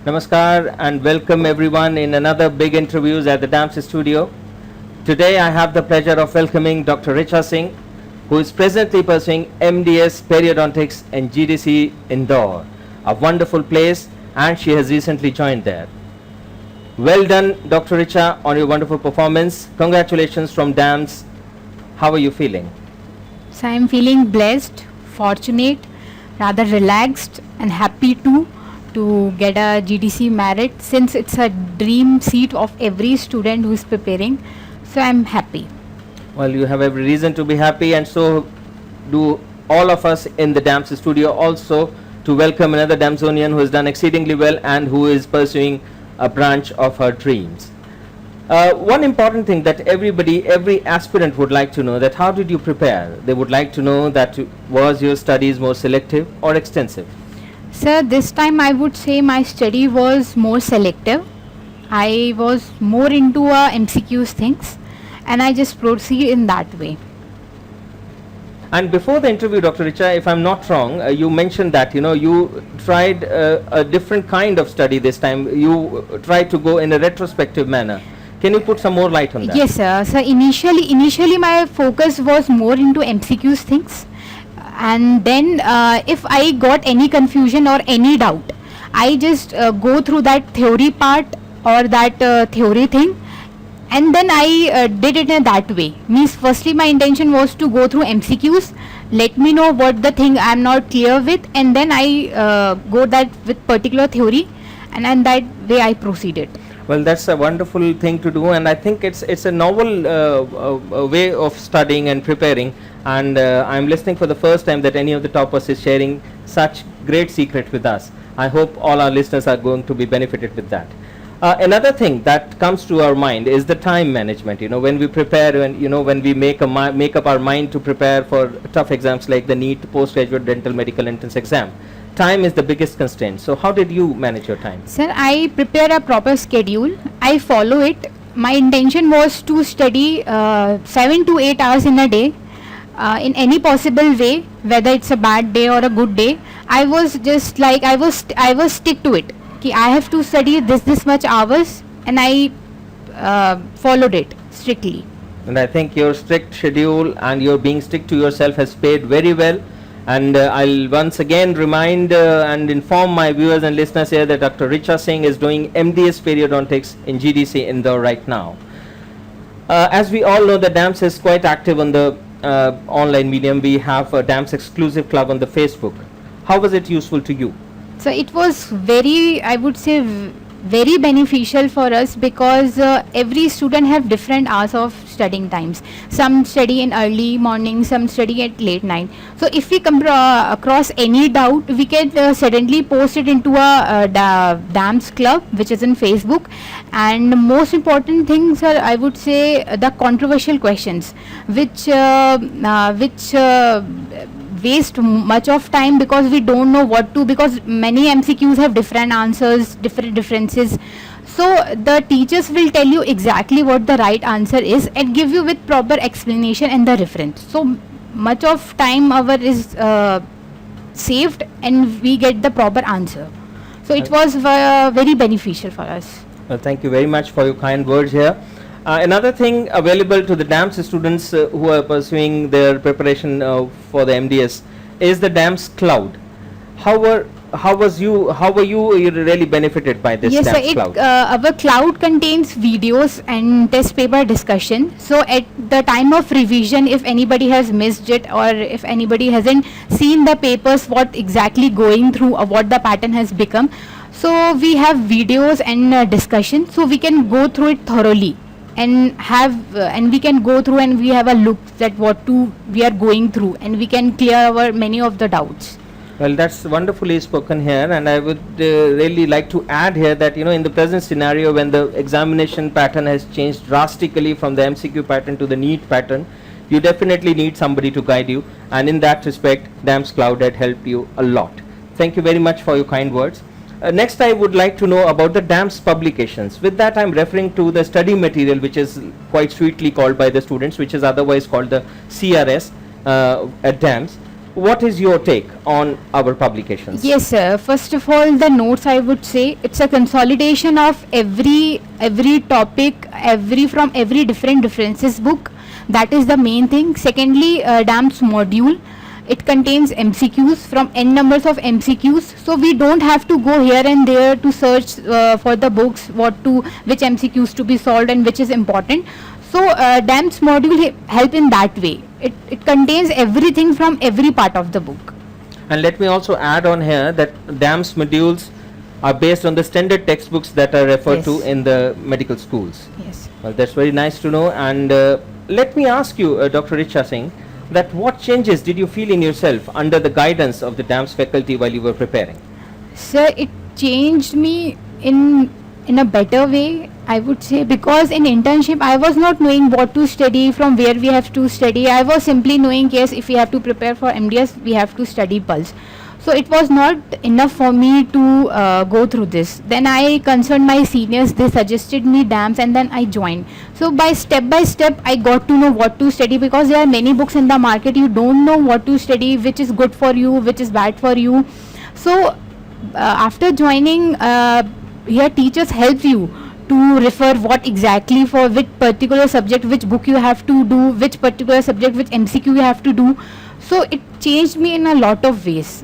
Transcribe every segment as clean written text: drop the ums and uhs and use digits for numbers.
Namaskar and welcome everyone in another big interviews at the DAMS studio. Today I have the pleasure of welcoming Dr. Richa Singh, who is presently pursuing MDS Periodontics in GDC Indore, a wonderful place, and she has recently joined there. Well done, Dr. Richa, on your wonderful performance. Congratulations from DAMS. How are you feeling? So I am feeling blessed, fortunate, rather relaxed and happy too to get a GDC merit, since it's a dream seat of every student who is preparing. So I am happy. Well, you have every reason to be happy, and so do all of us in the DAMS studio also, to welcome another Damsonian who has done exceedingly well and who is pursuing a branch of her dreams. One important thing that every aspirant would like to know, that how did you prepare? They would like to know that was your studies more selective or extensive? Sir, this time I would say my study was more selective. I was more into MCQs things, and I just proceed in that way. And before the interview, Dr. Richa, if I'm not wrong, you mentioned that you tried a different kind of study this time. You tried to go in a retrospective manner. Can you put some more light on that? Yes, sir. So initially my focus was more into MCQs things, and then if I got any confusion or any doubt, I just go through that theory part or that theory thing, and then I did it in that way. Means firstly my intention was to go through MCQs, let me know what the thing I am not clear with, and then I go that with particular theory, and then that way I proceeded. Well, that's a wonderful thing to do, and I think it's a novel way of studying and preparing, and I'm listening for the first time that any of the toppers is sharing such great secret with us. I hope all our listeners are going to be benefited with that. Another thing that comes to our mind is the time management. When we prepare, when we make up our mind to prepare for tough exams like the NEET postgraduate dental medical entrance exam, time is the biggest constraint. So how did you manage your time? Sir, I prepare a proper schedule. I follow it. My intention was to study 7 to 8 hours in a day, in any possible way, whether it's a bad day or a good day. I was just like I was stick to it. I have to study this much hours, and I followed it strictly. And I think your strict schedule and your being strict to yourself has paid very well. And I'll once again remind and inform my viewers and listeners here that Dr. Richa Singh is doing MDS Periodontics in GDC Indore right now. As we all know, the DAMS is quite active on the online medium. We have a DAMS exclusive club on the Facebook. How was it useful to you? So it was I would say very beneficial for us, because every student have different hours of studying times. Some study in early morning, some study at late night. So if we come across any doubt, we can suddenly post it into a DAMS club, which is in Facebook. And most important things are, I would say, the controversial questions, which waste much of time, because we don't know what to, because many MCQs have different answers, differences. So the teachers will tell you exactly what the right answer is and give you with proper explanation and the reference. So much of time our is saved, and we get the proper answer. So it was very beneficial for us. Well, thank you very much for your kind words here. Another thing available to the DAMS students who are pursuing their preparation for the MDS is the DAMS Cloud. How were you really benefited by this DAMS Cloud? Our cloud contains videos and test paper discussion. So at the time of revision, if anybody has missed it, or if anybody hasn't seen the papers, what exactly going through or what the pattern has become, so we have videos and discussion, so we can go through it thoroughly. And we can go through and we have a look at we are going through, and we can clear many of the doubts. Well, that's wonderfully spoken here, and I would really like to add here that in the present scenario, when the examination pattern has changed drastically from the MCQ pattern to the NEET pattern, you definitely need somebody to guide you, and in that respect, DAMS Cloud had helped you a lot. Thank you very much for your kind words. Next, I would like to know about the DAMS publications. With that, I'm referring to the study material, which is quite sweetly called by the students, which is otherwise called the CRS at DAMS. what is your take on our publications? Yes, sir. First of all, the notes, I would say it's a consolidation of every topic, every different differences book. That is the main thing. Secondly, DAMS module. It contains MCQs from n numbers of MCQs, so we don't have to go here and there to search for the books, which MCQs to be solved and which is important. So DAMS module help in that way. It contains everything from every part of the book. And let me also add on here that DAMS modules are based on the standard textbooks that are referred to Yes. in the medical schools. Yes. Well, that's very nice to know. And let me ask you, Dr. Richa Singh, that what changes did you feel in yourself under the guidance of the DAMS faculty while you were preparing? Sir, it changed me in a better way, I would say, because in internship I was not knowing what to study, from where we have to study. I was simply knowing, yes, if we have to prepare for MDS, we have to study Pulse. So it was not enough for me to go through this. Then I consulted my seniors, they suggested me DAMS, and then I joined. So by step I got to know what to study, because there are many books in the market. You don't know what to study, which is good for you, which is bad for you. So after joining, here teachers help you to refer what exactly for which particular subject, which book you have to do, which particular subject, which MCQ you have to do. So it changed me in a lot of ways.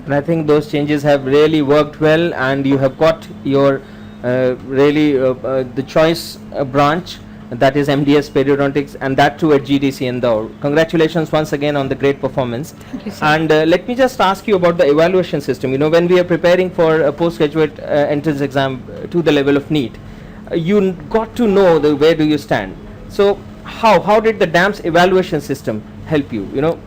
And I think those changes have really worked well, and you have got your the choice branch, that is MDS Periodontics, and that too at GDC Indore. Congratulations once again on the great performance. Thank you, sir. And let me just ask you about the evaluation system. You know, when we are preparing for a postgraduate entrance exam to the level of NEET, you got to know where do you stand. So how did the DAMS evaluation system help you? You know,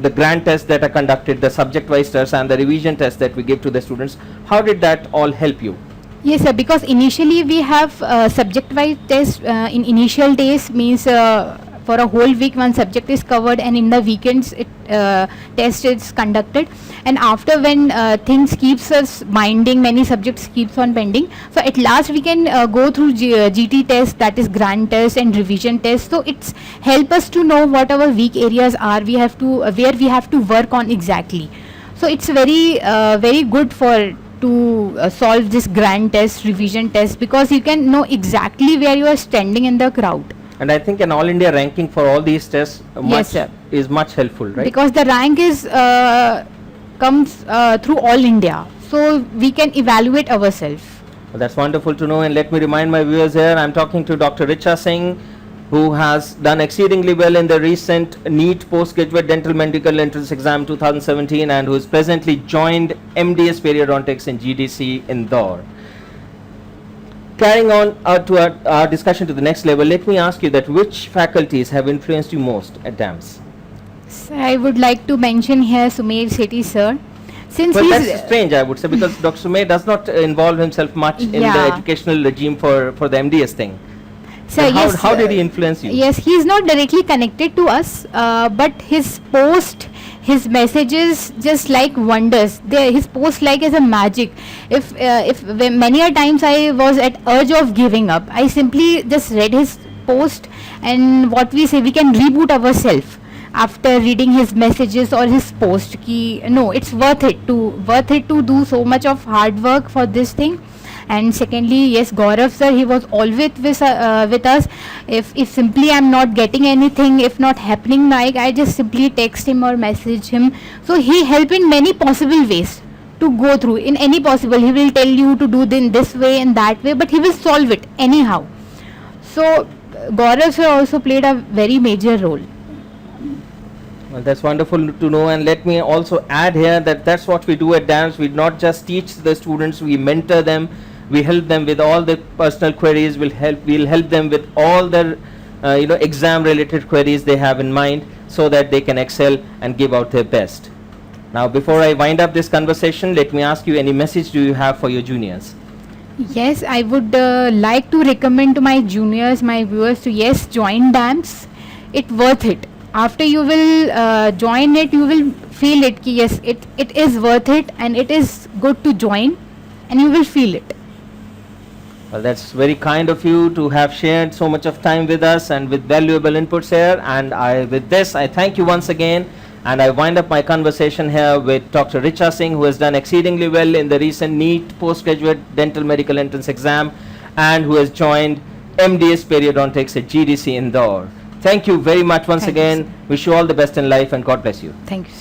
the grand tests that are conducted, the subject-wise tests, and the revision tests that we give to the students, how did that all help you? Yes, sir, because initially we have subject-wise tests in initial days, means for a whole week one subject is covered, and in the weekends test is conducted. And after, when things keeps us minding, many subjects keeps on pending, so at last we can go through GT test, that is grand test and revision test. So it's help us to know what our weak areas are, we have to where we have to work on exactly. So it's very good for to solve this grand test, revision test, because you can know exactly where you are standing in the crowd. And I think an all India ranking for all these tests Yes, sir. is much helpful, right? Because the rank is comes through all India, so we can evaluate ourselves. Well, that's wonderful to know. And let me remind my viewers here, I'm talking to Dr. Richa Singh, who has done exceedingly well in the recent NEET postgraduate dental medical entrance exam 2017, and who is presently joined MDS Periodontics in GDC Indore. Carrying on to our discussion to the next level, let me ask you that which faculties have influenced you most at DAMS? So I would like to mention here Sumer Sethi sir. Since Well, he's that's strange, I would say, because Dr. Sumer does not involve himself much in the Yeah. educational regime for the MDS thing. sir, Then yes, how did he influence you? Yes, he is not directly connected to us, but his post, his messages just like wonders. His post like as a magic. If many a times I was at urge of giving up, I simply just read his post, and what we say, we can reboot ourselves after reading his messages or his post. No, it's worth it to do so much of hard work for this thing. And secondly, yes, Gaurav sir, he was always with us. If simply I'm not getting anything, if not happening, like I just simply text him or message him. So he helped in many possible ways to go through. In any possible, he will tell you to do in this way and that way, but he will solve it anyhow. So Gaurav sir also played a very major role. Well, that's wonderful to know. And let me also add here that that's what we do at DAMS. We not just teach the students, we mentor them. We help them with all the personal queries. We'll help them with all their exam related queries they have in mind, so that they can excel and give out their best. Now, before I wind up this conversation, let me ask you, any message do you have for your juniors? Yes, I would like to recommend to my juniors, my viewers, to join DAMS. It's worth it. After you will join it, you will feel it. Yes, it is worth it, and it is good to join, and you will feel it. Well, that's very kind of you to have shared so much of time with us and with valuable inputs here. And with this, I thank you once again. And I wind up my conversation here with Dr. Richa Singh, who has done exceedingly well in the recent NEET postgraduate dental medical entrance exam and who has joined MDS Periodontics at GDC Indore. Thank you very much once Thank you, again. Wish you all the best in life and God bless you. Thank you, sir.